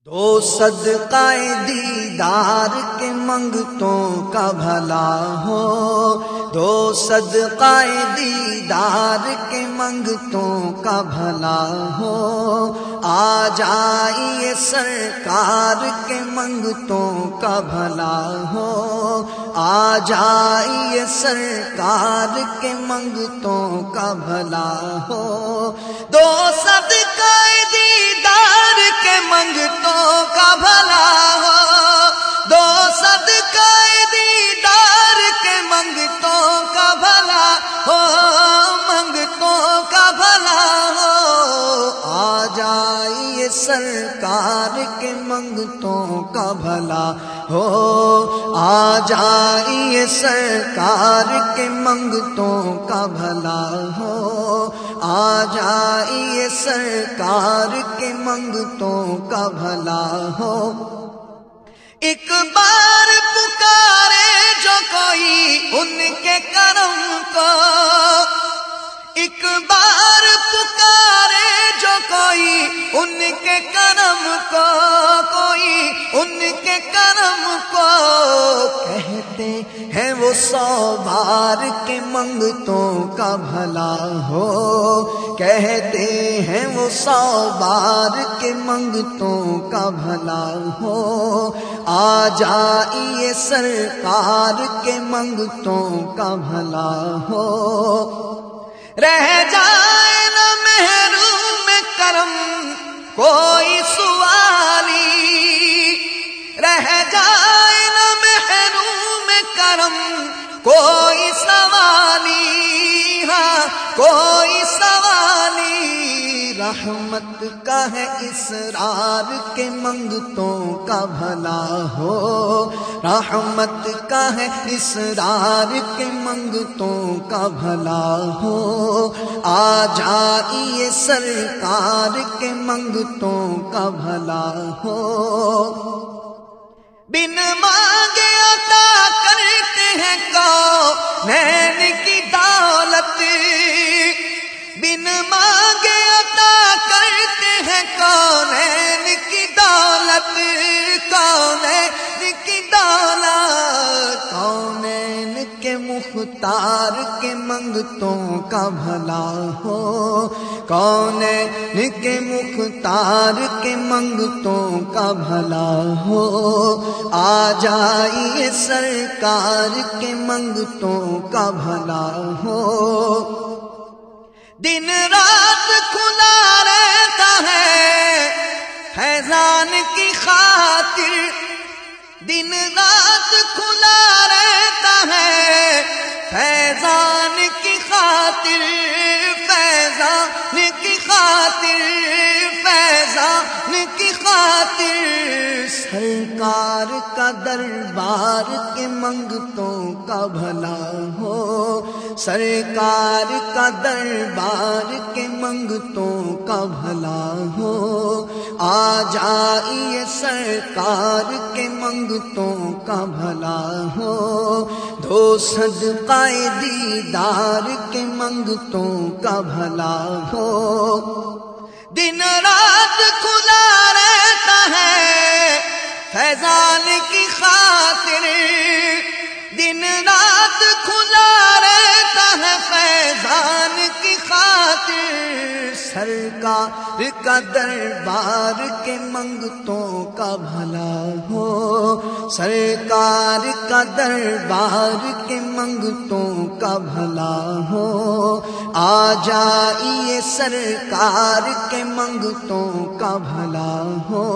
دو صدقہ دیدار کے منگتوں کا بھلا ہو، دو صدقہ دیدار کے منگتوں کا بھلا ہو، آ جائیے سرکار کے منگتوں کا بھلا ہو، آ جائیے سرکار کے منگتوں کا بھلا ہو، دو صدقہ دیدار کے منگتوں کا بھلا ہو، دو صدقہ دیدار کے منگتوں کا بھلا ہو، منگتوں کا بھلا ہو، آ جائیے سرکار کے منگتوں کا بھلا ہو، آ جائیے سرکار کے منگتوں کا بھلا ہو، آ جائیے سرکار کے منگتوں کا بھلا ہو۔ ایک بار پکارے جو کوئی ان کے کرم کو، ایک بار پکارے جو کوئی ان کے کرم کو، کوئی ان کے کرم کو، کہتے ہیں وہ 100 بار کے منگتوں کا بھلا ہو، کہتے ہیں وہ 100 بار کے منگتوں کا بھلا ہو، آ جائیے سرکار کے منگتوں کا بھلا ہو۔ رہ جائے نہ محروم کرم کوئی سوالی، رہ جائے نہ محروم کرم کوئی سوالی، ہاں کوئی سوالی، رحمت کا ہے اسرار کے منگتوں کا بھلا ہو، رحمت کا ہے اسرار کے منگتوں کا بھلا ہو، آ جائیے سرکار کے منگتوں کا بھلا ہو۔ بن مانگے عطا کرتے ہیں کونین کی دولت، بن مانگے عطا کرتے ہیں کونین کی دولت، کونین کی دولت، کونین کے مختار کے منگتوں کا بھلا ہو، کونین کے مختار کے منگتوں کا بھلا ہو، آ جائیے سرکار کے منگتوں کا بھلا ہو۔ دن رات کھلا رہتا ہے فیضان کی خاطر، دن رات کھلا رہتا ہے فیضان کی خاطر، فیضان کی خاطر، فیضان کی خاطر، سرکار کا دربار کے منگتوں کا بھلا ہو، سرکار کا دربار کے منگتوں کا بھلا ہو، آ جائیے سرکار کے منگتوں کا بھلا ہو، دو صدقہ دیدار کے منگتوں کا بھلا ہو۔ دن رات کھلا رہتا ہے فیضان کی خاطر، دن رات کھلا رہتا ہے فیضان کی خاطر، سرکار کا دربار کے منگتوں کا بھلا ہو، سرکار کا دربار کے منگتوں کا بھلا ہو، آ جائیے سرکار کے منگتوں کا بھلا ہو۔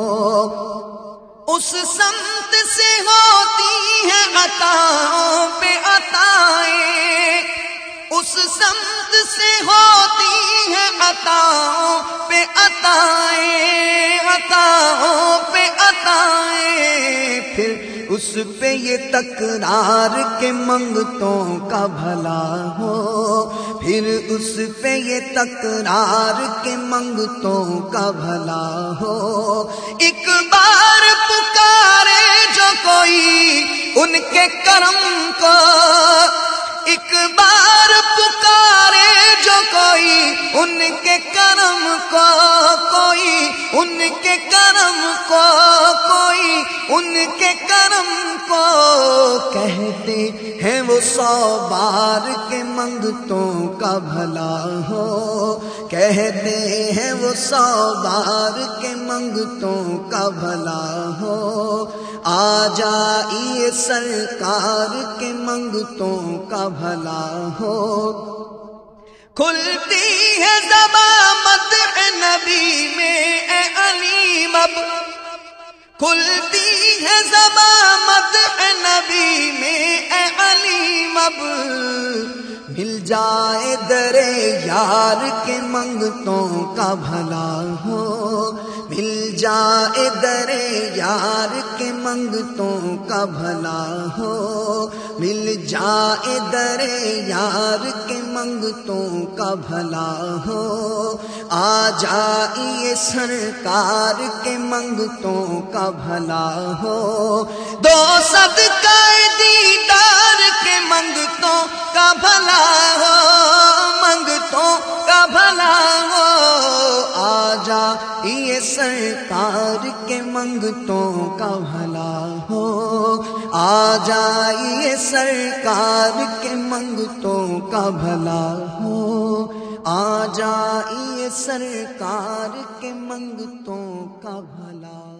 اس سمت سے ہوتی ہیں عطاؤں پہ عطائیں، اس سمت سے ہوتی ہیں عطاؤں پہ عطائیں، عطاؤں پہ عطائیں، پھر اس پہ یہ تکرار کے منگتوں کا بھلا ہو، پھر اس پہ یہ تکرار کے منگتوں کا بھلا ہو۔ ایک بار پکارے جو کوئی ان کے کرم کو، ایک بار پکارے جو کوئی ان کے کرم کو، کوئی ان کے کرم کو، کہتے ہیں وہ 100 بار کے منگتوں کا بھلا ہو، کہتے ہیں وہ 100 بار کے منگتوں کا بھلا ہو، آ جائیے سرکار کے منگتوں کا بھلا ہو۔ کھلتی ہے زبان مدح نبی میں اے علیم اب، کھلتی ہے زبان مدح نبی میں اے علیم اب، مل جائے در یار کے منگتوں کا بھلا ہو، مل جائے در یار کے منگتوں کا بھلا ہو، مل جائے در یار کے منگتوں کا بھلا ہو، آ جائیے سرکار کے منگتوں کا بھلا ہو، دو صدقہ دیدار کے منگتوں کا بھلا ہو، منگتوں کا بھلا ہو، آ جائیے سرکار کے منگتوں کا بھلا ہو، آ جائیے سرکار کے منگتوں کا بھلا ہو، آ جائیے سرکار کے منگتوں کا بھلا